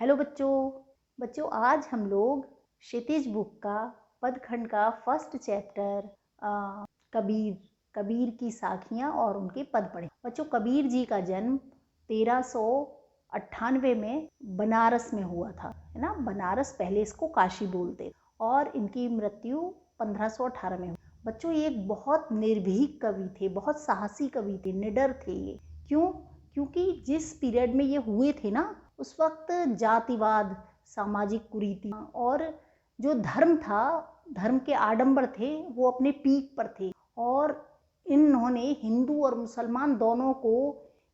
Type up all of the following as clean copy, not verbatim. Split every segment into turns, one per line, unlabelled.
Hello बच्चों आज हम लोग क्षितिज बुक का पदखंड का फर्स्ट चैप्टर कबीर की साखियाँ और उनके पद पढ़े। बच्चों, कबीर जी का जन्म 1398 में बनारस में हुआ था, है ना। बनारस, पहले इसको काशी बोलते, और इनकी मृत्यु 1518 में हुई। बच्चों, ये एक बहुत निर्भीक कवि थे, बहुत साहसी कवि थे, निडर थे ये। क्योंकि जिस पीरियड में ये हुए थे ना, उस वक्त जातिवाद, सामाजिक कुरीतियां और जो धर्म था, धर्म के आडंबर थे, वो अपने पीक पर थे। और इन्होंने हिंदू और मुसलमान दोनों को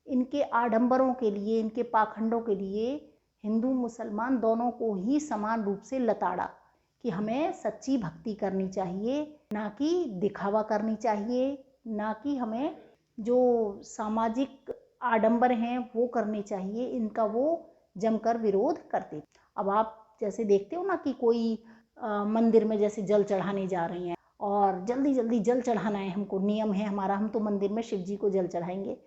इनके आडंबरों के लिए, इनके पाखंडों के लिए हिंदू मुसलमान दोनों को ही समान रूप से लताड़ा कि हमें सच्ची भक्ति करनी चाहिए, ना कि दिखावा करनी चाहिए, ना कि हमें जो सामाजिक आडंबर हैं वो करने चाहिए। इनका वो जमकर विरोध करते। अब आप जैसे देखते हो ना कि कोई मंदिर में जैसे जल चढ़ाने जा रही हैं और जल्दी जल्दी जल चढ़ाना है, हमको नियम है हमारा, हम तो मंदिर में शिव जी को जल चढ़ाएंगे।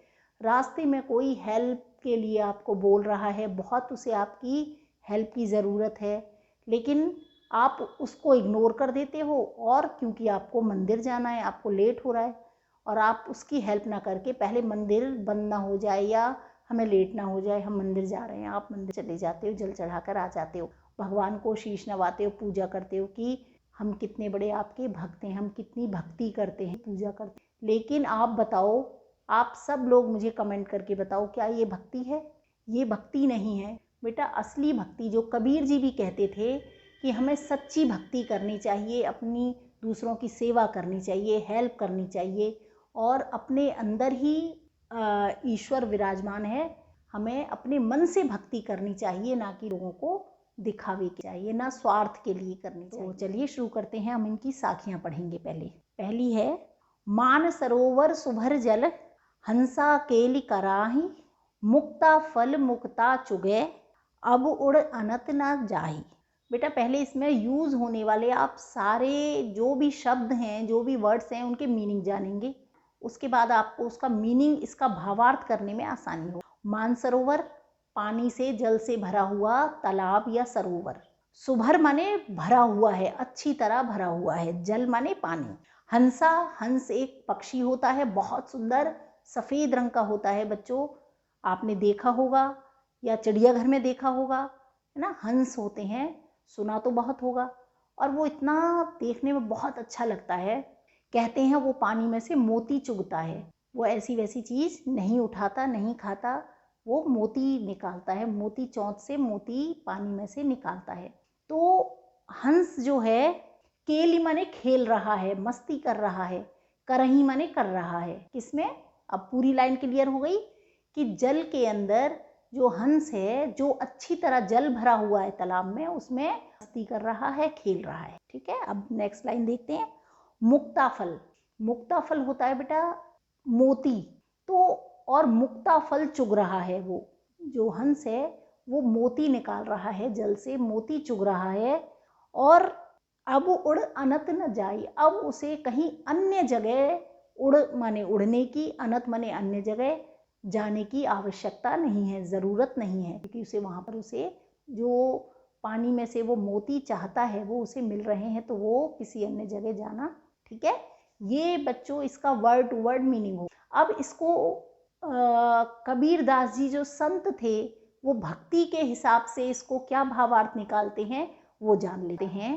रास्ते में कोई हेल्प के लिए आपको बोल रहा है, बहुत उसे आपकी हेल्प की ज़रूरत है, लेकिन आप उसको इग्नोर कर देते हो। और क्योंकि आपको मंदिर जाना है, आपको लेट हो रहा है, और आप उसकी हेल्प ना करके पहले मंदिर बंद ना हो जाए या हमें लेट ना हो जाए, हम मंदिर जा रहे हैं, आप मंदिर चले जाते हो, जल चढ़ा कर आ जाते हो, भगवान को शीश नवाते हो, पूजा करते हो कि हम कितने बड़े आपके भक्त हैं, हम कितनी भक्ति करते हैं, पूजा करते हैं। लेकिन आप बताओ, आप सब लोग मुझे कमेंट करके बताओ, क्या ये भक्ति है? ये भक्ति नहीं है बेटा। असली भक्ति, जो कबीर जी भी कहते थे कि हमें सच्ची भक्ति करनी चाहिए, अपनी दूसरों की सेवा करनी चाहिए, हेल्प करनी चाहिए, और अपने अंदर ही ईश्वर विराजमान है। हमें अपने मन से भक्ति करनी चाहिए, ना कि लोगों को दिखावे के चाहिए, ना स्वार्थ के लिए करनी चाहिए। तो चलिए शुरू करते हैं, हम इनकी साखियां पढ़ेंगे। पहली है, मान सरोवर सुभर जल, हंसा केली कराही, मुक्ता फल मुक्ता चुगे, अब उड़ अनत न जाही। बेटा, पहले इसमें यूज होने वाले आप सारे जो भी शब्द हैं, जो भी वर्ड्स हैं, उनके मीनिंग जानेंगे। उसके बाद आपको उसका मीनिंग, इसका भावार्थ करने में आसानी हो। मानसरोवर, पानी से, जल से भरा हुआ तालाब या सरोवर। सुभर माने भरा हुआ है, अच्छी तरह भरा हुआ है। जल माने पानी। हंसा, हंस एक पक्षी होता है, बहुत सुंदर सफेद रंग का होता है। बच्चों, आपने देखा होगा या चिड़ियाघर में देखा होगा, है ना। हंस होते हैं, सुना तो बहुत होगा, और वो इतना देखने में बहुत अच्छा लगता है। कहते हैं वो पानी में से मोती चुगता है, वो ऐसी वैसी चीज़ नहीं उठाता, नहीं खाता, वो मोती निकालता है, मोती चोंच से मोती पानी में से निकालता है। तो हंस जो है, केली माने खेल रहा है, मस्ती कर रहा है, करही माने कर रहा है। किसमें? अब पूरी लाइन क्लियर हो गई कि जल के अंदर जो हंस है, जो अच्छी तरह जल भरा हुआ है तालाब में, उसमें मस्ती कर रहा है, खेल रहा है। ठीक है, अब नेक्स्ट लाइन देखते हैं। मुक्ता फल, मुक्ता फल होता है बेटा मोती। तो और मुक्ता फल चुग रहा है, वो जो हंस है वो मोती निकाल रहा है, जल से मोती चुग रहा है। और अब उड़ अनत न जाई, अब उसे कहीं अन्य जगह, उड़ माने उड़ने की, अनत माने अन्य जगह जाने की आवश्यकता नहीं है, ज़रूरत नहीं है, क्योंकि उसे वहाँ पर उसे जो पानी में से वो मोती चाहता है वो उसे मिल रहे हैं, तो वो किसी अन्य जगह जाना। ठीक है, ये बच्चों इसका वर्ड टू वर्ड मीनिंग हो। अब इसको कबीर दास जी जो संत थे, वो भक्ति के हिसाब से इसको क्या भावार्थ निकालते हैं वो जान लेते हैं।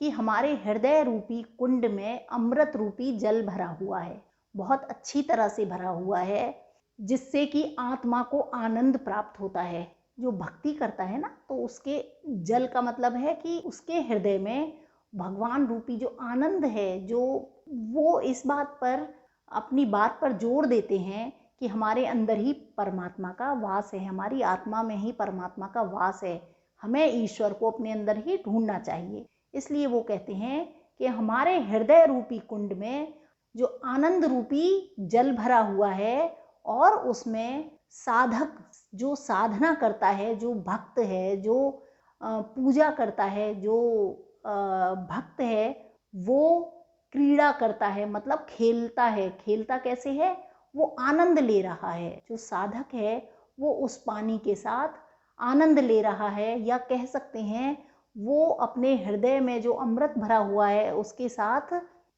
कि हमारे हृदय रूपी कुंड में अमृत रूपी जल भरा हुआ है, बहुत अच्छी तरह से भरा हुआ है, जिससे कि आत्मा को आनंद प्राप्त होता है। जो भक्ति करता है ना, तो उसके जल का मतलब है कि उसके हृदय में भगवान रूपी जो आनंद है, जो वो इस बात पर, अपनी बात पर जोर देते हैं कि हमारे अंदर ही परमात्मा का वास है, हमारी आत्मा में ही परमात्मा का वास है, हमें ईश्वर को अपने अंदर ही ढूंढना चाहिए। इसलिए वो कहते हैं कि हमारे हृदय रूपी कुंड में जो आनंद रूपी जल भरा हुआ है, और उसमें साधक जो साधना करता है, जो भक्त है, जो पूजा करता है, जो भक्त है, वो क्रीड़ा करता है, मतलब खेलता है। खेलता कैसे है? वो आनंद ले रहा है। जो साधक है वो उस पानी के साथ आनंद ले रहा है, या कह सकते हैं वो अपने हृदय में जो अमृत भरा हुआ है उसके साथ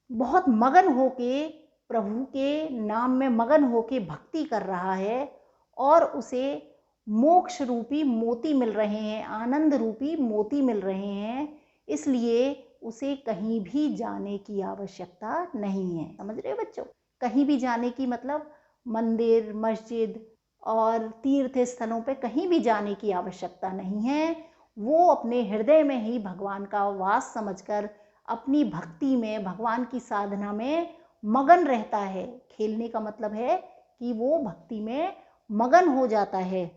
बहुत मगन होके, प्रभु के नाम में मगन होके भक्ति कर रहा है, और उसे मोक्ष रूपी मोती मिल रहे हैं, आनंद रूपी मोती मिल रहे हैं, इसलिए उसे कहीं भी जाने की आवश्यकता नहीं है। समझ रहे हो बच्चों? कहीं भी जाने की मतलब मंदिर, मस्जिद और तीर्थ स्थलों पे कहीं भी जाने की आवश्यकता नहीं है। वो अपने हृदय में ही भगवान का वास समझकर अपनी भक्ति में, भगवान की साधना में मगन रहता है। खेलने का मतलब है कि वो भक्ति में मगन हो जाता है,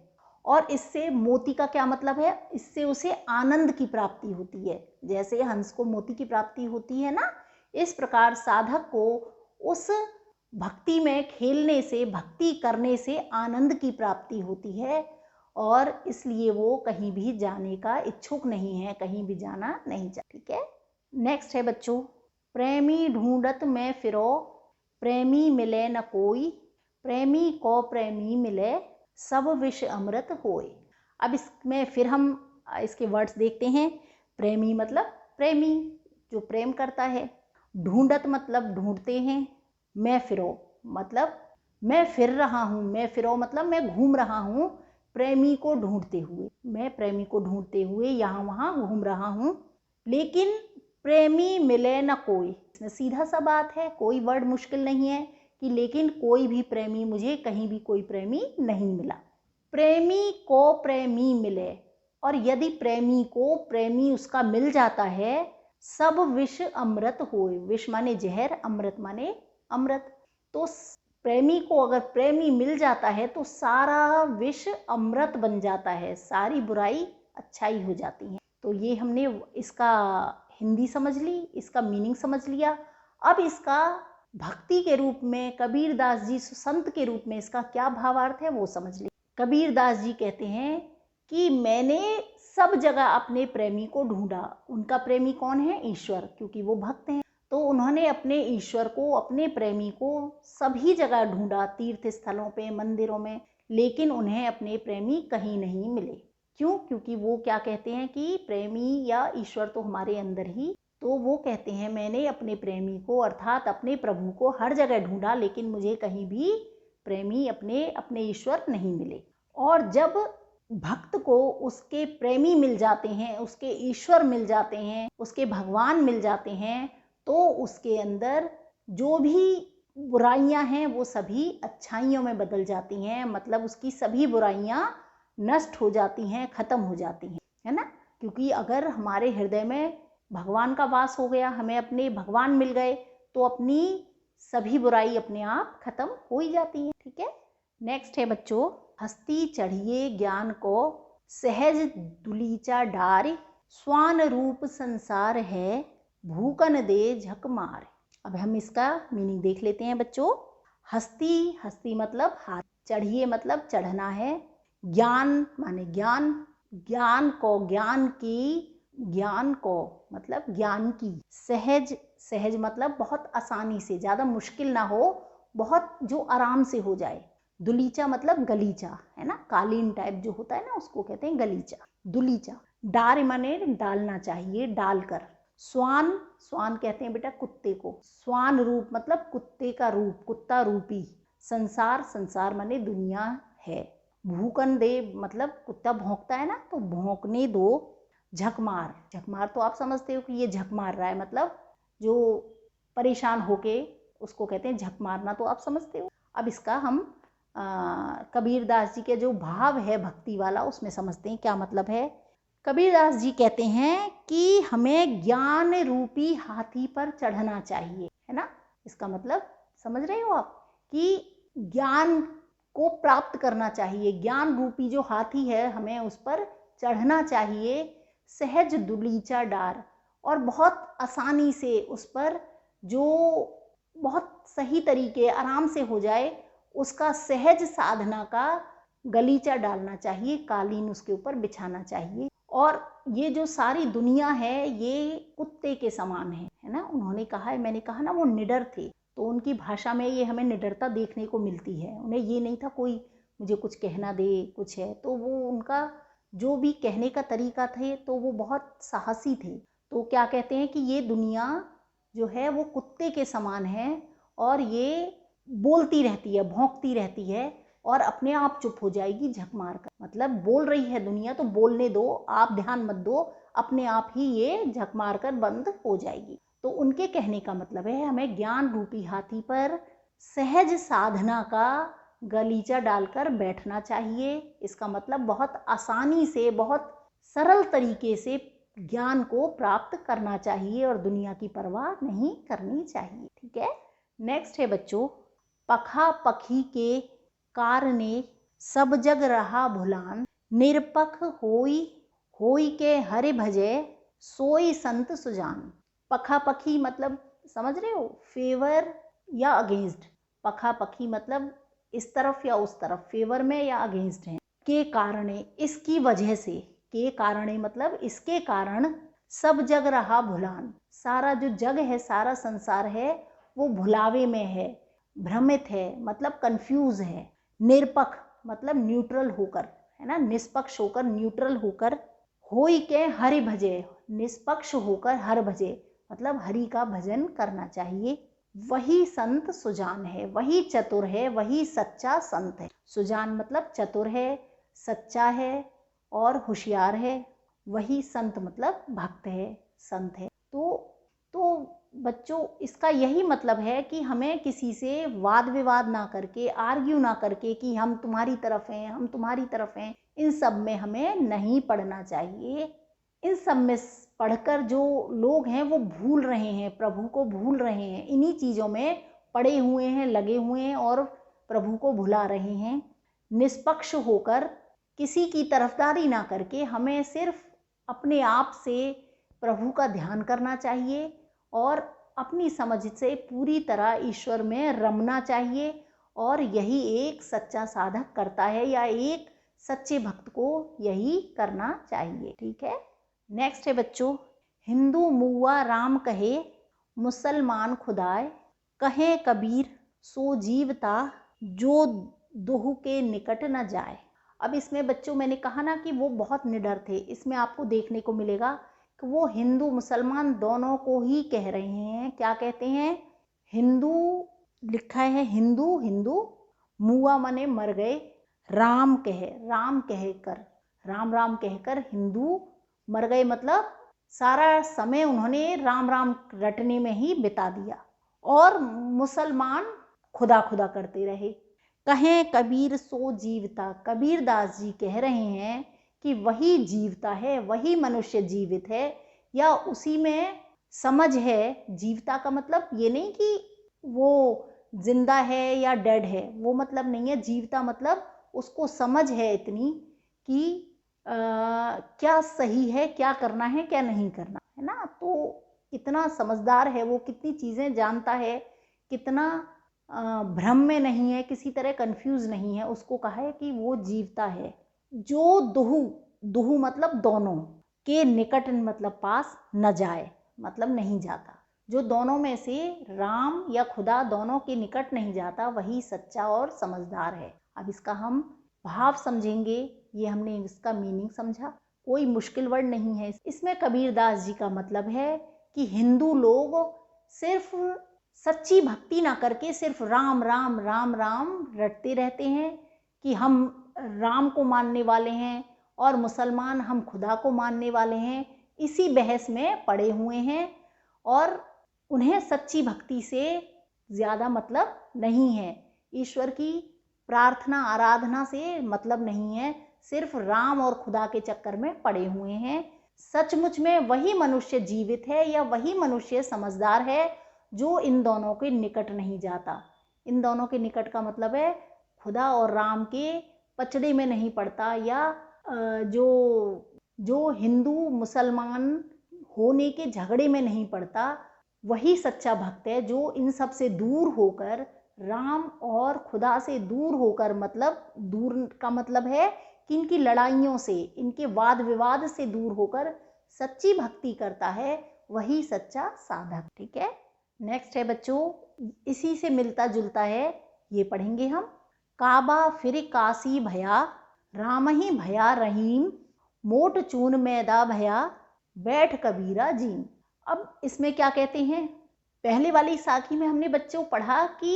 और इससे मोती का क्या मतलब है? इससे उसे आनंद की प्राप्ति होती है। जैसे हंस को मोती की प्राप्ति होती है ना, इस प्रकार साधक को उस भक्ति में खेलने से, भक्ति करने से आनंद की प्राप्ति होती है, और इसलिए वो कहीं भी जाने का इच्छुक नहीं है, कहीं भी जाना नहीं चाहता। ठीक है, नेक्स्ट है बच्चों, प्रेमी ढूंढत में फिरो, प्रेमी मिले न कोई, प्रेमी को प्रेमी मिले, सब विष अमृत होए। अब इसमें फिर हम इसके वर्ड्स देखते हैं। प्रेमी मतलब प्रेमी, जो प्रेम करता है। ढूंढत मतलब ढूंढते हैं। मैं फिरो मतलब मैं फिर रहा हूँ। मैं फिरो मतलब मैं घूम रहा हूँ प्रेमी को ढूंढते हुए। मैं प्रेमी को ढूंढते हुए यहाँ वहाँ घूम रहा हूँ, लेकिन प्रेमी मिले न कोई। इसमें सीधा सा बात है, कोई वर्ड मुश्किल नहीं है कि लेकिन कोई भी प्रेमी, मुझे कहीं भी कोई प्रेमी नहीं मिला। प्रेमी को प्रेमी मिले, और यदि प्रेमी को प्रेमी उसका मिल जाता है, सब विष अमृत होए। विष माने जहर, अमृत माने अमृत। तो प्रेमी को अगर प्रेमी मिल जाता है तो सारा विष अमृत बन जाता है, सारी बुराई अच्छाई हो जाती है। तो ये हमने इसका हिंदी समझ ली, इसका मीनिंग समझ लिया। अब इसका भक्ति के रूप में, कबीर दास जी संत के रूप में इसका क्या भावार्थ है वो समझ लिया। कबीर दास जी कहते हैं कि मैंने सब जगह अपने प्रेमी को ढूंढा। उनका प्रेमी कौन है? ईश्वर, क्योंकि वो भक्त हैं। तो उन्होंने अपने ईश्वर को, अपने प्रेमी को सभी जगह ढूंढा, तीर्थ स्थलों पे, मंदिरों में, लेकिन उन्हें अपने प्रेमी कहीं नहीं मिले। क्यों? क्योंकि वो क्या कहते हैं कि प्रेमी या ईश्वर तो हमारे अंदर ही। तो वो कहते हैं मैंने अपने प्रेमी को, अर्थात अपने प्रभु को हर जगह ढूंढा, लेकिन मुझे कहीं भी प्रेमी, अपने ईश्वर नहीं मिले। और जब भक्त को उसके प्रेमी मिल जाते हैं, उसके ईश्वर मिल जाते हैं, उसके भगवान मिल जाते हैं, तो उसके अंदर जो भी बुराइयां हैं वो सभी अच्छाइयों में बदल जाती हैं। मतलब उसकी सभी बुराइयां नष्ट हो जाती हैं, खत्म हो जाती हैं, है ना। क्योंकि अगर हमारे हृदय में भगवान का वास हो गया, हमें अपने भगवान मिल गए, तो अपनी सभी बुराई अपने आप खत्म हो ही जाती है। ठीक है, नेक्स्ट है बच्चों, हस्ती चढ़िए ज्ञान को, सहज दुलीचा डार, स्वान रूप संसार है, भूकन दे झक मार। अब हम इसका मीनिंग देख लेते हैं बच्चों। हस्ती, हस्ती मतलब हाथ, चढ़िए मतलब चढ़ना है, ज्ञान माने ज्ञान, ज्ञान को, ज्ञान की, ज्ञान को मतलब ज्ञान की, सहज, सहज मतलब बहुत आसानी से, ज़्यादा मुश्किल ना हो, बहुत जो आराम से हो जाए। दुलीचा मतलब गलीचा, है ना, कालीन टाइप जो होता है ना, उसको कहते हैं गलीचा, दुलीचा। डार माने डालना चाहिए, डालकर। स्वान, स्वान कहते हैं बेटा कुत्ते को। स्वान रूप मतलब कुत्ते का रूप, कुत्ता रूपी। संसार, संसार माने दुनिया है। भूकन दे मतलब कुत्ता भौंकता है ना, तो भौंकने दो। झकमार, झकमार तो आप समझते हो कि ये झक मार रहा है, मतलब जो परेशान होके, उसको कहते हैं झक मारना, तो आप समझते हो। अब इसका हम कबीर दास जी के जो भाव है भक्ति वाला, उसमें समझते हैं क्या मतलब है। कबीर दास जी कहते हैं कि हमें ज्ञान रूपी हाथी पर चढ़ना चाहिए, है ना। इसका मतलब समझ रहे हो आप कि ज्ञान को प्राप्त करना चाहिए। ज्ञान रूपी जो हाथी है, हमें उस पर चढ़ना चाहिए। सहज दुलीचा डार, और बहुत आसानी से उस पर, जो बहुत सही तरीके, आराम से हो जाए, उसका सहज साधना का गलीचा डालना चाहिए, कालीन उसके ऊपर बिछाना चाहिए। और ये जो सारी दुनिया है ये कुत्ते के समान है ना। उन्होंने कहा है, मैंने कहा ना वो निडर थे, तो उनकी भाषा में ये हमें निडरता देखने को मिलती है। उन्हें ये नहीं था कोई मुझे कुछ कहना दे, कुछ है, तो वो उनका जो भी कहने का तरीका थे तो वो बहुत साहसी थे। तो क्या कहते हैं कि ये दुनिया जो है वो कुत्ते के समान है और ये बोलती रहती है, भौंकती रहती है और अपने आप चुप हो जाएगी झक मार कर। मतलब बोल रही है दुनिया तो बोलने दो, आप ध्यान मत दो, अपने आप ही ये झक मार कर बंद हो जाएगी। तो उनके कहने का मतलब है हमें ज्ञान रूपी हाथी पर सहज साधना का गलीचा डालकर बैठना चाहिए। इसका मतलब बहुत आसानी से, बहुत सरल तरीके से ज्ञान को प्राप्त करना चाहिए और दुनिया की परवाह नहीं करनी चाहिए। ठीक है। नेक्स्ट है बच्चों, पखा पखी के कारणे सब जग रहा भुलान, निरपख होई होई के हरि भजे सोई संत सुजान। पखा पखी मतलब समझ रहे हो, फेवर या अगेंस्ट। पखा पखी मतलब इस तरफ या उस तरफ, फेवर में या अगेंस्ट है। के कारणे इसकी वजह से, के कारणे मतलब इसके कारण, सब जग रहा भुलान सारा जो जग है, सारा संसार है वो भुलावे में है, भ्रमित है, मतलब कंफ्यूज है। निरपख मतलब न्यूट्रल होकर, है ना, निष्पक्ष होकर, न्यूट्रल होकर। होई के हरि भजे, निष्पक्ष होकर हर भजे मतलब हरि का भजन करना चाहिए। वही संत सुजान है, वही चतुर है, वही सच्चा संत है। सुजान मतलब चतुर है, सच्चा है और होशियार है। वही संत मतलब भक्त है, संत है। तो बच्चों इसका यही मतलब है कि हमें किसी से वाद विवाद ना करके, आर्ग्यू ना करके कि हम तुम्हारी तरफ हैं, हम तुम्हारी तरफ हैं, इन सब में हमें नहीं पढ़ना चाहिए। इन सब में पढ़कर जो लोग हैं वो भूल रहे हैं, प्रभु को भूल रहे हैं, इन्हीं चीज़ों में पड़े हुए हैं, लगे हुए हैं और प्रभु को भुला रहे हैं। निष्पक्ष होकर, किसी की तरफदारी ना करके हमें सिर्फ अपने आप से प्रभु का ध्यान करना चाहिए और अपनी समझ से पूरी तरह ईश्वर में रमना चाहिए। और यही एक सच्चा साधक करता है, या एक सच्चे भक्त को यही करना चाहिए। ठीक है। नेक्स्ट है बच्चों, हिंदू मुआ राम कहे, मुसलमान खुदाए, कहे कबीर सो जीवता, जो दोहू के निकट न जाए। अब इसमें बच्चों मैंने कहा ना कि वो बहुत निडर थे, इसमें आपको देखने को मिलेगा कि वो हिंदू मुसलमान दोनों को ही कह रहे हैं। क्या कहते हैं? हिंदू लिखा है, हिंदू हिंदू, मुआ माने मर गए, राम कहकर, राम राम कहकर हिंदू मर गए, मतलब सारा समय उन्होंने राम राम रटने में ही बिता दिया। और मुसलमान खुदा खुदा करते रहे। कहें कबीर सो जीवता, कबीर दास जी कह रहे हैं कि वही जीवता है, वही मनुष्य जीवित है, या उसी में समझ है। जीवता का मतलब ये नहीं कि वो जिंदा है या डेड है, वो मतलब नहीं है। जीवता मतलब उसको समझ है इतनी कि क्या सही है, क्या करना है, क्या नहीं करना है ना। तो कितना समझदार है वो, कितनी चीज़ें जानता है, कितना भ्रम में नहीं है, किसी तरह कंफ्यूज नहीं है। उसको कहा है कि वो जीवता है। जो दुहु, दुहु मतलब दोनों, के निकट मतलब पास, न जाए मतलब नहीं जाता। जो दोनों में से राम या खुदा दोनों के निकट नहीं जाता, वही सच्चा और समझदार है। अब इसका हम भाव समझेंगे, ये हमने इसका मीनिंग समझा, कोई मुश्किल वर्ड नहीं है। इसमें कबीरदास जी का मतलब है कि हिंदू लोग सिर्फ सच्ची भक्ति ना करके सिर्फ राम राम राम राम रटते रहते हैं कि हम राम को मानने वाले हैं और मुसलमान हम खुदा को मानने वाले हैं। इसी बहस में पड़े हुए हैं और उन्हें सच्ची भक्ति से ज़्यादा मतलब नहीं है, ईश्वर की प्रार्थना आराधना से मतलब नहीं है, सिर्फ राम और खुदा के चक्कर में पड़े हुए हैं। सचमुच में वही मनुष्य जीवित है या वही मनुष्य समझदार है जो इन दोनों के निकट नहीं जाता। इन दोनों के निकट का मतलब है खुदा और राम के पचड़े में नहीं पड़ता, या जो हिंदू मुसलमान होने के झगड़े में नहीं पड़ता। वही सच्चा भक्त है जो इन सब से दूर होकर, राम और खुदा से दूर होकर, मतलब दूर का मतलब है कि इनकी लड़ाइयों से, इनके वाद विवाद से दूर होकर सच्ची भक्ति करता है, वही सच्चा साधक। ठीक है। नेक्स्ट है बच्चों, इसी से मिलता जुलता है, ये पढ़ेंगे हम। काबा फिर काशी भया, राम ही भया रहीम, मोट चून मैदा भया बैठ कबीरा जीन। अब इसमें क्या कहते हैं, पहले वाली साखी में हमने बच्चों पढ़ा कि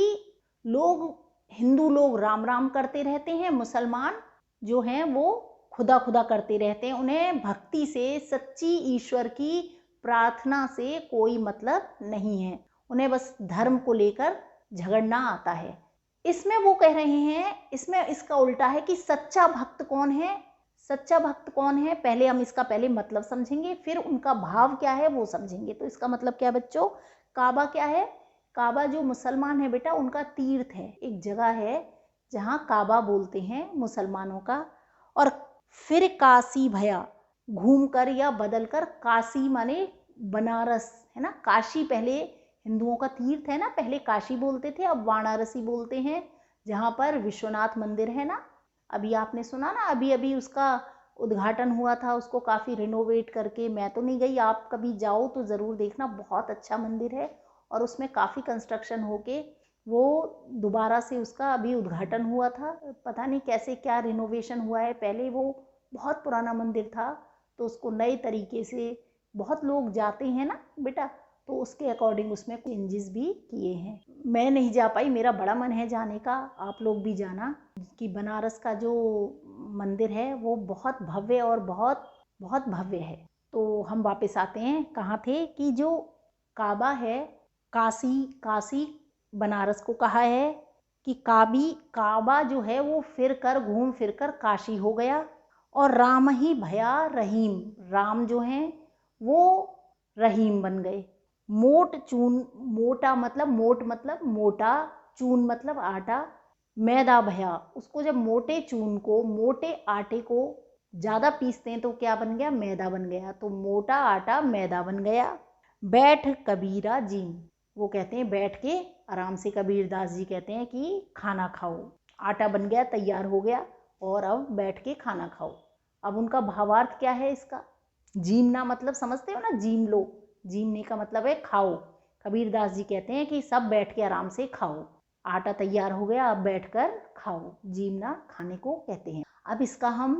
हिंदू लोग राम राम करते रहते हैं, मुसलमान जो हैं वो खुदा खुदा करते रहते हैं। उन्हें भक्ति से, सच्ची ईश्वर की प्रार्थना से कोई मतलब नहीं है, उन्हें बस धर्म को लेकर झगड़ना आता है। इसमें वो कह रहे हैं, इसमें इसका उल्टा है कि सच्चा भक्त कौन है। सच्चा भक्त कौन है, पहले हम इसका मतलब समझेंगे, फिर उनका भाव क्या है वो समझेंगे। तो इसका मतलब क्या है बच्चों, काबा क्या है, काबा जो मुसलमान है बेटा उनका तीर्थ है, एक जगह है जहाँ काबा बोलते हैं मुसलमानों का। और फिर काशी भया, घूम कर या बदल कर, काशी माने बनारस है ना, काशी पहले हिंदुओं का तीर्थ है ना, पहले काशी बोलते थे, अब वाराणसी बोलते हैं, जहाँ पर विश्वनाथ मंदिर है ना। अभी आपने सुना ना, अभी अभी उसका उद्घाटन हुआ था, उसको काफ़ी रिनोवेट करके, मैं तो नहीं गई, आप कभी जाओ तो ज़रूर देखना, बहुत अच्छा मंदिर है। और उसमें काफ़ी कंस्ट्रक्शन होके वो दोबारा से उसका अभी उद्घाटन हुआ था, पता नहीं कैसे क्या रिनोवेशन हुआ है। पहले वो बहुत पुराना मंदिर था, तो उसको नए तरीके से, बहुत लोग जाते हैं ना बेटा, तो उसके अकॉर्डिंग उसमें चेंजेस भी किए हैं। मैं नहीं जा पाई, मेरा बड़ा मन है जाने का, आप लोग भी जाना। कि बनारस का जो मंदिर है वो बहुत भव्य और बहुत बहुत भव्य है। तो हम वापस आते हैं, कहाँ थे कि जो काबा है, काशी बनारस को कहा है कि काबा जो है वो घूम फिर कर काशी हो गया। और राम ही भया रहीम, राम जो हैं वो रहीम बन गए। मोट चून, मोटा मतलब मोटा, चून मतलब आटा, मैदा भया, उसको जब मोटे चून को, मोटे आटे को ज़्यादा पीसते हैं तो क्या बन गया, मैदा बन गया। तो मोटा आटा मैदा बन गया। बैठ कबीरा जीन, वो कहते हैं बैठ के आराम से, कबीरदास जी कहते हैं कि खाना खाओ, आटा बन गया, तैयार हो गया, और अब बैठ के खाना खाओ। अब उनका भावार्थ क्या है इसका, जीमना मतलब समझते हो ना, जीम लो, जीमने का मतलब है खाओ। कबीरदास जी कहते हैं कि सब बैठ के आराम से खाओ, आटा तैयार हो गया, अब बैठकर खाओ, जीमना खाने को कहते हैं। अब इसका हम,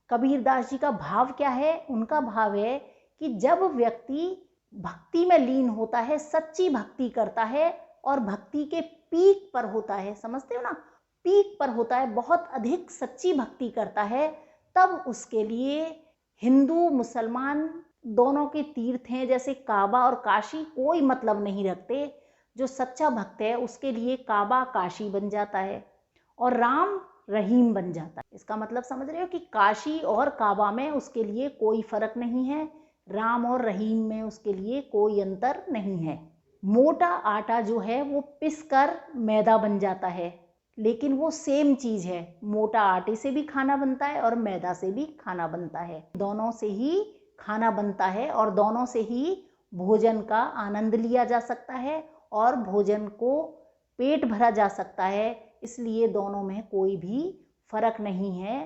कबीरदास जी का भाव क्या है, उनका भाव है कि जब व्यक्ति भक्ति में लीन होता है, सच्ची भक्ति करता है और भक्ति के पीक पर होता है, समझते हो ना, पीक पर होता है, बहुत अधिक सच्ची भक्ति करता है, तब उसके लिए हिंदू मुसलमान दोनों के तीर्थ हैं जैसे काबा और काशी कोई मतलब नहीं रखते। जो सच्चा भक्त है उसके लिए काबा काशी बन जाता है और राम रहीम बन जाता है। इसका मतलब समझ रहे हो कि काशी और काबा में उसके लिए कोई फर्क नहीं है, राम और रहीम में उसके लिए कोई अंतर नहीं है। मोटा आटा जो है वो पिस कर मैदा बन जाता है, लेकिन वो सेम चीज़ है, मोटा आटे से भी खाना बनता है और मैदा से भी खाना बनता है, दोनों से ही खाना बनता है और दोनों से ही भोजन का आनंद लिया जा सकता है और भोजन को पेट भरा जा सकता है। इसलिए दोनों में कोई भी फर्क नहीं है,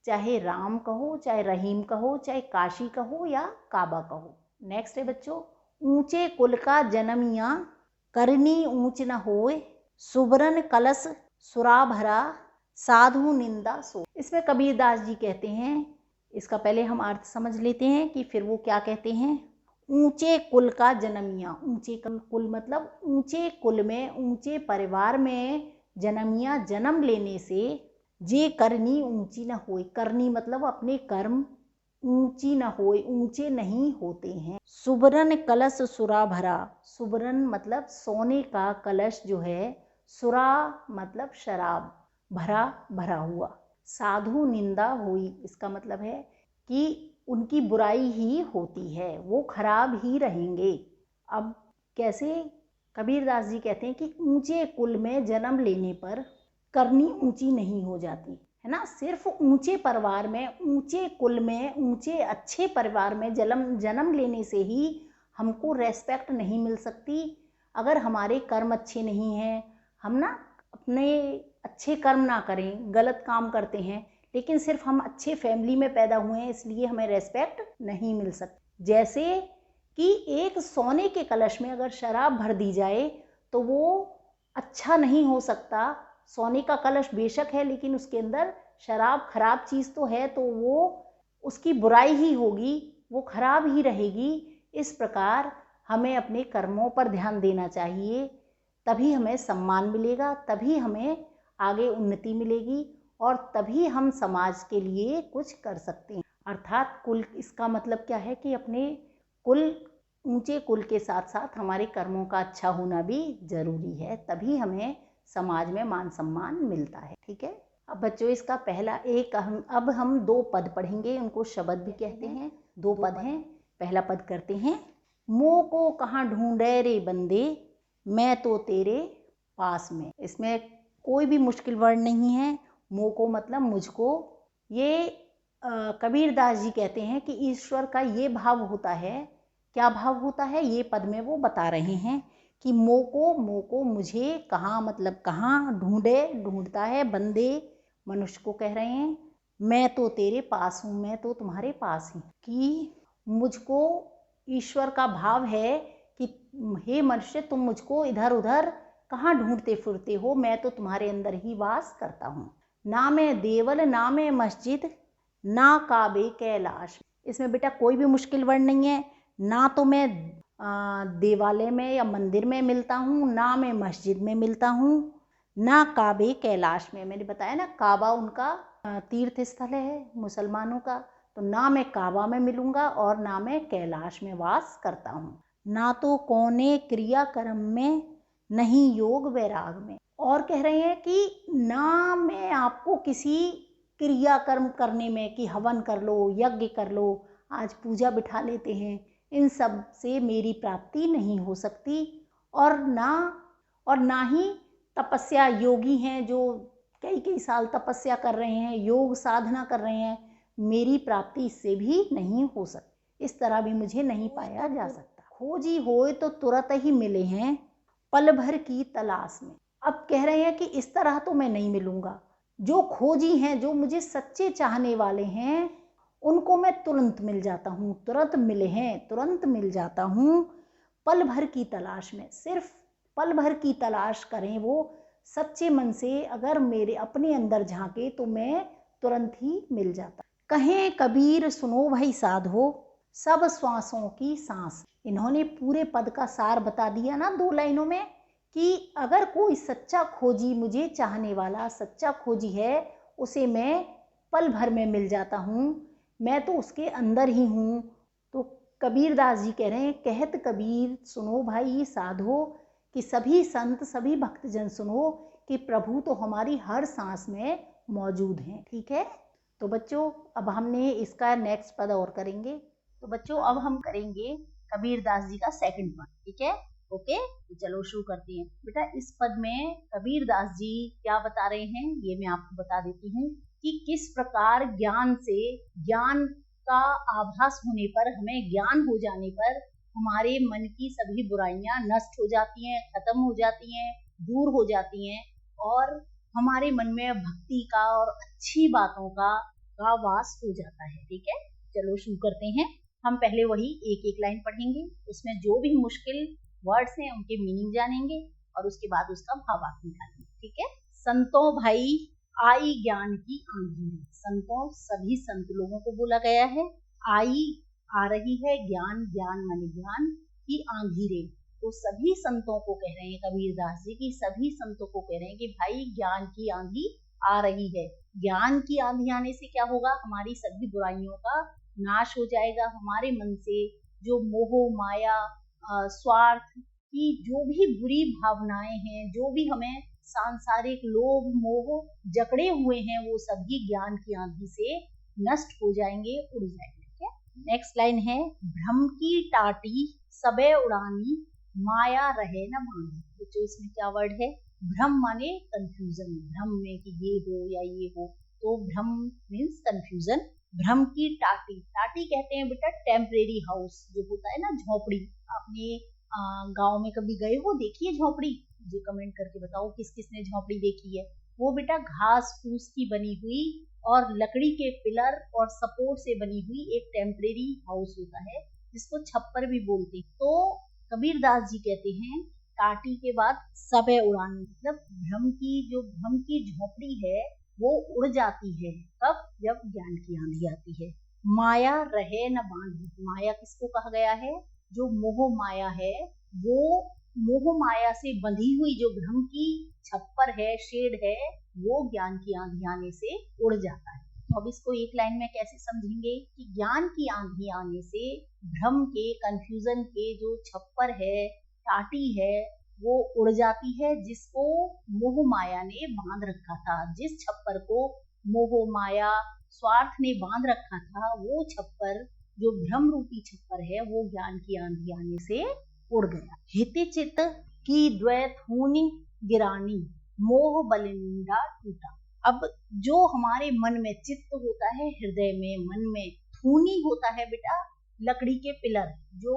चाहे राम कहो, चाहे रहीम कहो, चाहे काशी कहो या काबा कहो। नेक्स्ट है बच्चों, ऊंचे कुल का जन्मिया करनी ऊंच न होए, सुबरन कलश सुरा भरा साधु निंदा सो। इसमें कबीरदास जी कहते हैं, इसका पहले हम अर्थ समझ लेते हैं कि फिर वो क्या कहते हैं। ऊंचे कुल का जन्मिया, ऊंचे कुल मतलब ऊंचे कुल में, ऊंचे परिवार में जन्मिया, जन्म लेने से, जे करनी ऊंची न होए, करनी मतलब अपने कर्म, ऊंची न होए ऊंचे नहीं होते हैं। सुबरन कलश सुरा भरा, सुबरन मतलब सोने का कलश जो है, सुरा मतलब शराब, भरा भरा हुआ, साधु निंदा हुई, इसका मतलब है कि उनकी बुराई ही होती है, वो खराब ही रहेंगे। अब कैसे, कबीरदास जी कहते हैं कि ऊंचे कुल में जन्म लेने पर करनी ऊंची नहीं हो जाती है ना, सिर्फ ऊंचे परिवार में, ऊंचे कुल में, ऊंचे अच्छे परिवार में जन्म लेने से ही हमको रेस्पेक्ट नहीं मिल सकती। अगर हमारे कर्म अच्छे नहीं हैं, हम ना अपने अच्छे कर्म ना करें, गलत काम करते हैं, लेकिन सिर्फ हम अच्छे फैमिली में पैदा हुए हैं इसलिए हमें रेस्पेक्ट नहीं मिल सकती। जैसे कि एक सोने के कलश में अगर शराब भर दी जाए तो वो अच्छा नहीं हो सकता। सोने का कलश बेशक है लेकिन उसके अंदर शराब खराब चीज़ तो है, तो वो उसकी बुराई ही होगी, वो खराब ही रहेगी। इस प्रकार हमें अपने कर्मों पर ध्यान देना चाहिए, तभी हमें सम्मान मिलेगा, तभी हमें आगे उन्नति मिलेगी और तभी हम समाज के लिए कुछ कर सकते हैं। अर्थात कुल, इसका मतलब क्या है कि अपने कुल, ऊंचे कुल के साथ साथ हमारे कर्मों का अच्छा होना भी जरूरी है, तभी हमें समाज में मान सम्मान मिलता है। ठीक है। अब बच्चों इसका पहला एक अब हम 2 पद पढ़ेंगे, उनको शब्द भी कहते हैं। 2 पद हैं। पहला पद करते हैं, मोह को कहाँ ढूंढे रे बंदे, मैं तो तेरे पास में। इसमें कोई भी मुश्किल वर्ड नहीं है। मोह को मतलब मुझको। ये कबीरदास जी कहते हैं कि ईश्वर का ये भाव होता है। क्या भाव होता है, ये पद में वो बता रहे हैं कि मोह को मुझे कहाँ, मतलब कहाँ ढूंढता है, बंदे मनुष्य को कह रहे हैं। मैं तो तेरे पास हूँ, मैं तो तुम्हारे पास हूँ। कि मुझको ईश्वर का भाव है कि हे मनुष्य, तुम मुझको इधर उधर कहाँ ढूंढते फिरते हो, मैं तो तुम्हारे अंदर ही वास करता हूँ। ना मैं देवल ना मैं मस्जिद ना काबे कैलाश। इसमें बेटा कोई भी मुश्किल वर्ड नहीं है। ना तो मैं देवालय में या मंदिर में मिलता हूँ, ना मैं मस्जिद में मिलता हूँ, ना काबे कैलाश में। मैंने बताया ना, काबा उनका तीर्थ स्थल है मुसलमानों का, तो ना मैं काबा में मिलूंगा और ना मैं कैलाश में वास करता हूँ। ना तो कौने क्रिया कर्म में, नहीं योग वैराग में। और कह रहे हैं कि ना मैं आपको किसी क्रिया कर्म करने में कि हवन कर लो, यज्ञ कर लो, आज पूजा बिठा लेते हैं, इन सब से मेरी प्राप्ति नहीं हो सकती। और ना ही तपस्या, योगी हैं जो कई कई साल तपस्या कर रहे हैं, योग साधना कर रहे हैं, मेरी प्राप्ति इससे भी नहीं हो सकती। इस तरह भी मुझे नहीं पाया जा सकता। खोजी होए तो तुरंत ही मिले हैं, पल भर की तलाश में। अब कह रहे हैं कि इस तरह तो मैं नहीं मिलूंगा। जो खोजी हैं, जो मुझे सच्चे चाहने वाले हैं, उनको मैं तुरंत मिल जाता हूँ। तुरंत मिले हैं, तुरंत मिल जाता हूँ, पल भर की तलाश में। सिर्फ पल भर की तलाश करें वो सच्चे मन से, अगर मेरे अपने अंदर झांके तो मैं तुरंत ही मिल जाता। कहें कबीर सुनो भाई साधो, सब श्वासों की सांस। इन्होंने पूरे पद का सार बता दिया ना 2 लाइनों में, कि अगर कोई सच्चा खोजी, मुझे चाहने वाला सच्चा खोजी है, उसे मैं पल भर में मिल जाता हूँ, मैं तो उसके अंदर ही हूँ। तो कबीरदास जी कह रहे हैं, कहत कबीर सुनो भाई साधो, कि सभी संत सभी भक्तजन सुनो कि प्रभु तो हमारी हर सांस में मौजूद हैं। ठीक है। तो बच्चों अब हमने इसका नेक्स्ट पद और करेंगे। तो बच्चों अब हम करेंगे कबीरदास जी का सेकंड पद। ठीक है। ओके, तो चलो शुरू करते हैं। बेटा इस पद में कबीरदास जी क्या बता रहे हैं, ये मैं आपको बता देती हूँ कि किस प्रकार ज्ञान से, ज्ञान का आभास होने पर, हमें ज्ञान हो जाने पर हमारे मन की सभी बुराइयां नष्ट हो जाती हैं, खत्म हो जाती हैं, दूर हो जाती हैं और हमारे मन में भक्ति का और अच्छी बातों का वास हो जाता है। ठीक है, चलो शुरू करते हैं। हम पहले वही एक एक लाइन पढ़ेंगे, उसमें जो भी मुश्किल वर्ड्स हैं उनके मीनिंग जानेंगे और उसके बाद उसका भावार्थ निकालेंगे। ठीक है। संतों भाई आई ज्ञान की आंधी। संतों, सभी संत लोगों को बोला गया है। आई, आ रही है, ज्ञान, ज्ञान माने ज्ञान की आंधी। तो सभी संतों को कह रहे हैं कबीरदास जी की, सभी संतों को कह रहे हैं कि भाई ज्ञान की आंधी आ रही है। ज्ञान की आंधी आने से क्या होगा, हमारी सभी बुराइयों का नाश हो जाएगा। हमारे मन से जो मोह माया स्वार्थ की जो भी बुरी भावनाएं हैं, जो भी हमें सांसारिक लोभ मोह जकड़े हुए हैं, वो सभी ज्ञान की आंधी से नष्ट हो जाएंगे, उड़ जाएंगे। नेक्स्ट लाइन है, भ्रम की टाटी सबे उड़ानी, माया रहे न बांधी। बच्चों इसमें क्या वर्ड है, भ्रम माने कंफ्यूजन। भ्रम में कि ये हो या ये हो, तो भ्रम मीन्स कंफ्यूजन। भ्रम की टाटी, टाटी कहते हैं बेटा टेम्परेरी हाउस, जो होता है ना झोपड़ी। आपने गांव में कभी गए हो, देखी है झोपड़ी? मुझे कमेंट करके बताओ किस किस ने झोपड़ी देखी है। वो बेटा घास फूस की बनी हुई और लकड़ी के पिलर और सपोर्ट से बनी हुई एक टेम्परेरी हाउस होता है, जिसको छप्पर भी बोलते हैं। तो कबीरदास जी कहते हैं टाटी के बाद सबे उड़ानी, मतलब भ्रम की झोपड़ी है वो उड़ जाती है। कब? जब ज्ञान की आंधी आती है। माया रहे न बांधी। माया किसको कहा गया है? जो मोह माया है, वो मोह माया से बंधी हुई जो भ्रम की छप्पर है, शेड है, वो ज्ञान की आंधी आने से उड़ जाता है। तो अब इसको एक लाइन में कैसे समझेंगे कि ज्ञान की आंधी आने से भ्रम के, कंफ्यूजन के जो छप्पर है, टाटी है, वो उड़ जाती है, जिसको मोह माया ने बांध रखा था। जिस छप्पर को मोह माया स्वार्थ ने बांध रखा था, वो छप्पर, जो भ्रम रूपी छप्पर है, वो ज्ञान की आंधी आने से उड़ गया। हिति चित की द्वैथूनि गिरानी, मोह बलिंदा टूटा। अब जो हमारे मन में चित्त होता है, हृदय में, मन में, थूनी होता है बेटा लकड़ी के पिलर, जो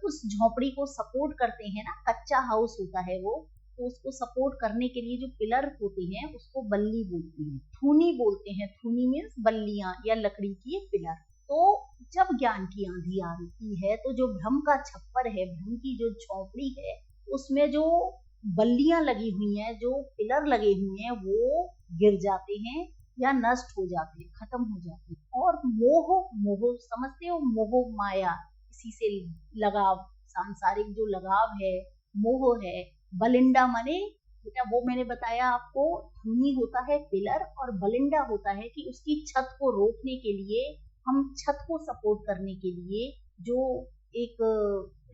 उस झोपड़ी को सपोर्ट करते हैं ना, कच्चा हाउस होता है वो, तो उसको सपोर्ट करने के लिए जो पिलर होते हैं उसको बल्ली बोलते हैं, थूनी बोलते हैं। थूनी मीन्स बल्लियां या लकड़ी की पिलर। तो जब ज्ञान की आंधी आती है तो जो भ्रम का छप्पर है, भ्रम की जो झोपड़ी है, उसमें जो बल्लियां लगी हुई हैं, जो पिलर लगे हुए हैं, वो गिर जाते हैं या नष्ट हो जाते हैं, खत्म हो जाते हैं। और मोह, मोह समझते हो, मोह माया, किसी से लगाव, सांसारिक जो लगाव है, मोह है। बलिंडा माने बेटा वो मैंने बताया आपको, धूनी होता है पिलर, और बलिंडा होता है कि उसकी छत को रोकने के लिए, हम छत को सपोर्ट करने के लिए जो एक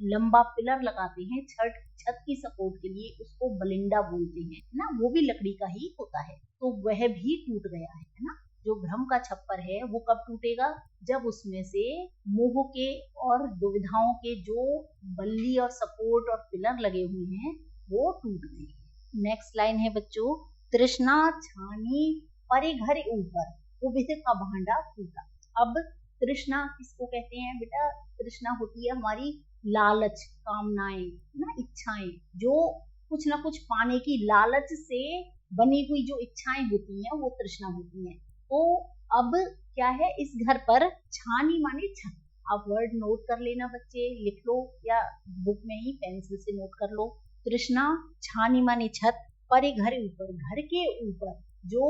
लंबा पिलर लगाते हैं छत की सपोर्ट के लिए, उसको बलिंडा बोलते हैं ना। वो भी लकड़ी का ही होता है। तो वह भी टूट गया है ना। जो भ्रम का छप्पर है वो कब टूटेगा? जब उसमें से मोह के और दुविधाओं के जो बल्ली और सपोर्ट और पिलर लगे हुए हैं वो टूट गए। नेक्स्ट लाइन है बच्चों, तृष्णा छानी परे घर ऊपर, कुबित का भांडा फूटा। अब तृष्णा किसको कहते हैं बेटा? तृष्णा होती है हमारी लालच, कामनाएं ना, इच्छाएं, जो कुछ ना कुछ पाने की लालच से बनी हुई जो इच्छाएं होती हैं वो तृष्णा होती हैं। तो अब क्या है इस घर पर? छानी माने छत। आप वर्ड नोट कर लेना बच्चे, लिख लो या बुक में ही पेंसिल से नोट कर लो। तृष्णा छानी माने छत, परे घर ऊपर, घर के ऊपर जो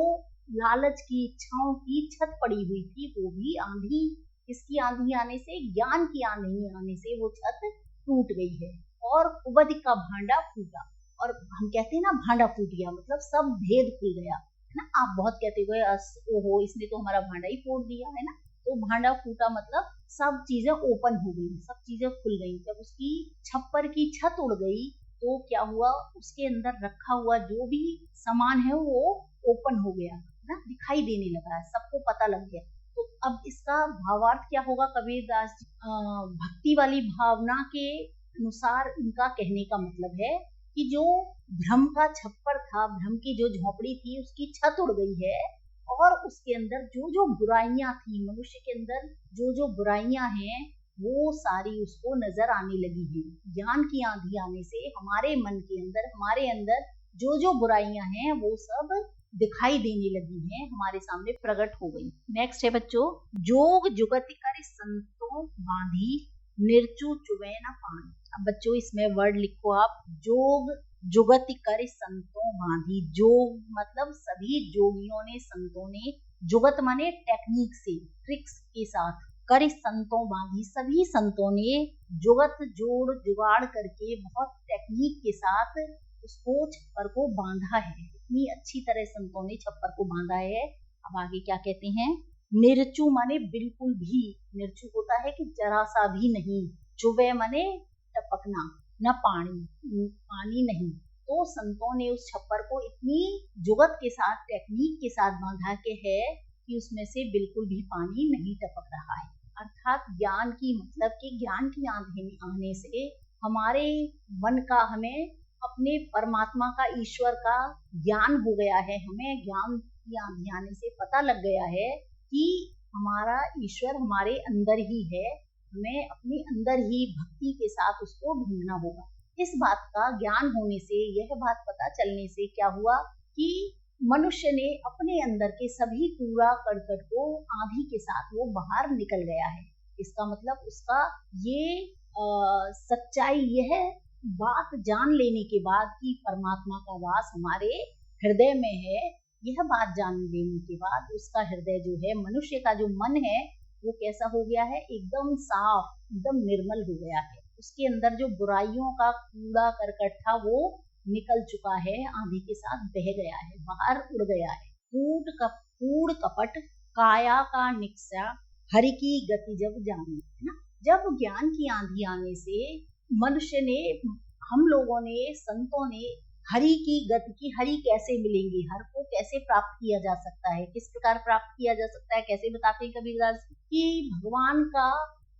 लालच की, इच्छाओं की छत पड़ी हुई थी, वो भी आंधी, किसकी आंधी आने से? ज्ञान की आंधी आने से वो छत टूट गई है। और कुबद का भांडा फूटा। और हम कहते हैं ना भांडा फूट गया, मतलब सब भेद खुल गया है ना। आप बहुत कहते हो ओहो इसने तो हमारा भांडा ही फोड़ दिया है ना। तो भांडा फूटा मतलब सब चीजें ओपन हो गई, सब चीजें खुल गई। जब उसकी छप्पर की छत उड़ गई तो क्या हुआ? उसके अंदर रखा हुआ जो भी सामान है वो ओपन हो गया ना, दिखाई देने लगा, सबको पता लग गया। तो अब इसका भावार्थ क्या होगा? कबीरदास जी भक्ति वाली भावना के अनुसार इनका कहने का मतलब है कि जो भ्रम का छप्पर था, भ्रम की जो झोपड़ी थी, उसकी छत उड़ गई है, और उसके अंदर जो जो बुराइयां थी, मनुष्य के अंदर जो जो बुराइयां हैं वो सारी उसको नजर आने लगी है। ज्ञान की आंधी आने से हमारे मन के अंदर, हमारे अंदर जो जो बुराइयां हैं वो सब दिखाई देने लगी हैं, हमारे सामने प्रकट हो गई। नेक्स्ट है बच्चों, जोग जुगति कर संतों बांधी, निर्चु चुवे न पानी। अब बच्चों इसमें वर्ड लिखो आप, जोग जुगति कर संतों बांधी। जोग मतलब सभी जोगियों ने, संतों ने, जुगत माने टेक्निक से, ट्रिक्स के साथ, कर संतों बांधी, सभी संतों ने जुगत, जोड़ जुगाड़ करके बहुत टेक्निक के साथ उसको, छप्पर को बांधा है। इतनी अच्छी तरह संतों ने छप्पर को बांधा है। अब आगे क्या कहते हैं? निर्चु माने बिल्कुल भी, निर्चु होता है कि जरा सा भी नहीं, चुवे माने टपकना, न पानी, पानी नहीं। तो संतों ने उस छप्पर को इतनी जुगत के साथ, टेक्निक के साथ बांधा के है कि उसमें से बिल्कुल भी पानी नहीं टपक रहा है। अर्थात ज्ञान की, मतलब कि ज्ञान की आंधी आने से हमारे मन का, हमें अपने परमात्मा का, ईश्वर का ज्ञान हो गया है। हमें ज्ञान की आंधी आने से पता लग गया है कि हमारा ईश्वर हमारे अंदर ही है, हमें अपने अंदर ही भक्ति के साथ उसको ढूंढना होगा। इस बात का ज्ञान होने से, यह बात पता चलने से क्या हुआ कि मनुष्य ने अपने अंदर के सभी कूड़ा करकट को आंधी के साथ वो बाहर निकल गया है। इसका मतलब उसका ये सच्चाई, यह बात जान लेने के बाद कि परमात्मा का वास हमारे हृदय में है, यह बात जान लेने के बाद उसका हृदय जो है, मनुष्य का जो मन है वो कैसा हो गया है, एकदम साफ, एकदम निर्मल हो गया है। उसके अंदर जो बुराइयों का कूड़ा करकट था वो निकल चुका है, आंधी के साथ बह गया है, बाहर उड़ गया है। कूड़ कपट काया का निक्सा हरि की गति जब जानी, है ना। जब ज्ञान की आंधी आने से मनुष्य ने, हम लोगों ने, संतों ने हरि की गति की, हरि कैसे मिलेंगे, हर को कैसे प्राप्त किया जा सकता है, किस प्रकार प्राप्त किया जा सकता है, कैसे बताते हैं कबीरदास कि भगवान का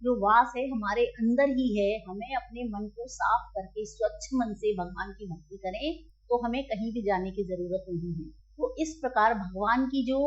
जो वास है हमारे अंदर ही है। हमें अपने मन को साफ करके स्वच्छ मन से भगवान की भक्ति करें तो हमें कहीं भी जाने की जरूरत नहीं है। तो इस प्रकार भगवान की जो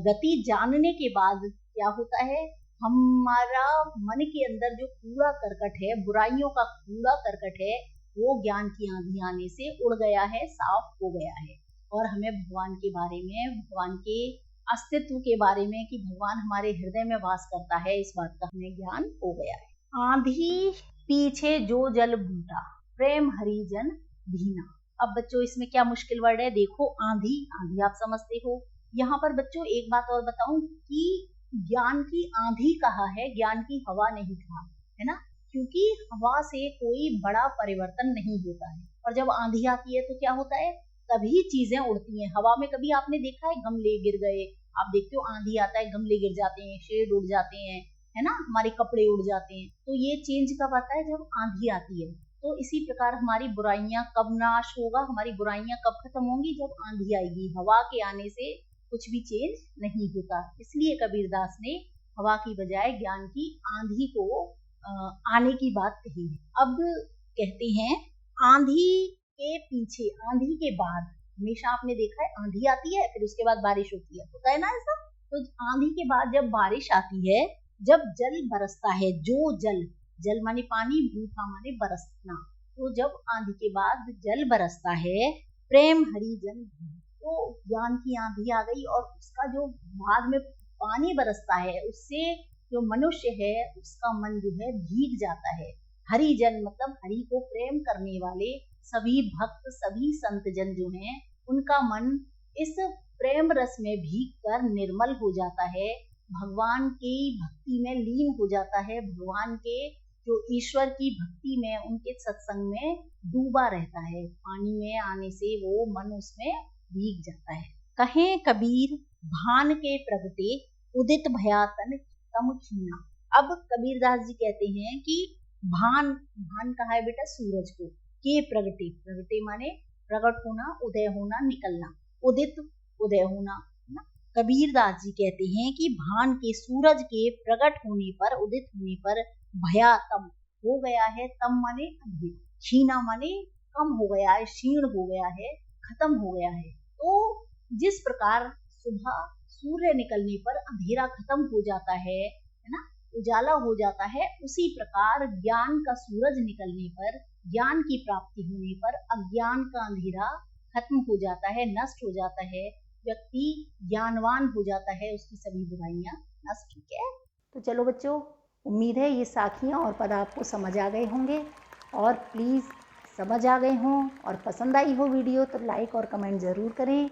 गति जानने के बाद क्या होता है, हमारा मन के अंदर जो कूड़ा करकट है, बुराइयों का कूड़ा करकट है, वो ज्ञान की आंधी आने से उड़ गया है, साफ हो गया है। और हमें भगवान के बारे में, भगवान के अस्तित्व के बारे में, कि भगवान हमारे हृदय में वास करता है, इस बात का हमें ज्ञान हो गया है। आंधी पीछे जो जल बूटा प्रेम हरिजन भीना। अब बच्चों इसमें क्या मुश्किल वर्ड है, देखो आंधी, आंधी आप समझते हो। यहाँ पर बच्चों एक बात और बताऊं कि ज्ञान की आंधी कहा है, ज्ञान की हवा नहीं कहा है ना, क्योंकि हवा से कोई बड़ा परिवर्तन नहीं होता है। और जब आंधी आती है तो क्या होता है, तभी चीजें उड़ती हैं। हवा में कभी आपने देखा है गमले गिर गए, आप देखते हो आंधी आता है गमले गिर जाते हैं, शेड उड़ जाते हैं, है ना, हमारे कपड़े उड़ जाते हैं। तो ये चेंज कब आता है, जब आंधी आती है। तो इसी प्रकार हमारी बुराइयां कब नाश होगा, हमारी बुराइयां कब खत्म होंगी, जब आंधी आएगी। हवा के आने से कुछ भी चेंज नहीं होता। इसलिए कबीरदास ने हवा की बजाय ज्ञान की आंधी को आने की बात कही है। अब कहते हैं आंधी के पीछे, आंधी के बाद, हमेशा आपने देखा है आंधी आती है फिर उसके बाद बारिश होती है, होता है ना ऐसा। तो आंधी के बाद जब बारिश आती है, जब जल बरसता है, जो जल माने पानी, बूटा माने बरसना, तो जब आंधी के बाद जल बरसता है, प्रेम हरिजन, तो ज्ञान की आंधी आ गई और उसका जो बाद में पानी बरसता है, उससे जो मनुष्य है उसका मन जो है भीग जाता है। हरिजन मतलब हरि को प्रेम करने वाले सभी भक्त, सभी संत जन जो हैं, उनका मन इस प्रेम रस में भीग कर निर्मल हो जाता है, भगवान की भक्ति में लीन हो जाता है, भगवान के जो ईश्वर की भक्ति में, उनके सत्संग में डूबा रहता है। पानी में आने से वो मन उसमें भीग जाता है। कहें कबीर भान के प्रगटे उदित भयातन कम खीना। अब कबीरदास जी कहते हैं कि भान, भान कहा है बेटा सूरज को, के प्रगटे, प्रगटे माने प्रकट होना, उदय होना, निकलना, उदित उदय होना ना। कबीरदास जी कहते हैं कि भान के, सूरज के प्रकट होने पर, उदित होने पर भयातम हो गया है, तम माने अंधेरा, क्षीणा माने कम हो गया है, क्षीण हो गया है, खत्म हो गया है। तो जिस प्रकार सुबह सूर्य निकलने पर अंधेरा खत्म हो जाता है ना, उजाला हो जाता है, उसी प्रकार ज्ञान का सूरज निकलने पर, ज्ञान की प्राप्ति होने पर अज्ञान का अंधेरा खत्म हो जाता है, नष्ट हो जाता है, व्यक्ति ज्ञानवान हो जाता है, उसकी सभी बुराइयां नष्ट। ठीक है, तो चलो बच्चों, उम्मीद है ये साखियाँ और पद आपको समझ आ गए होंगे, और प्लीज़ समझ आ गए हों और पसंद आई हो वीडियो तो लाइक और कमेंट ज़रूर करें।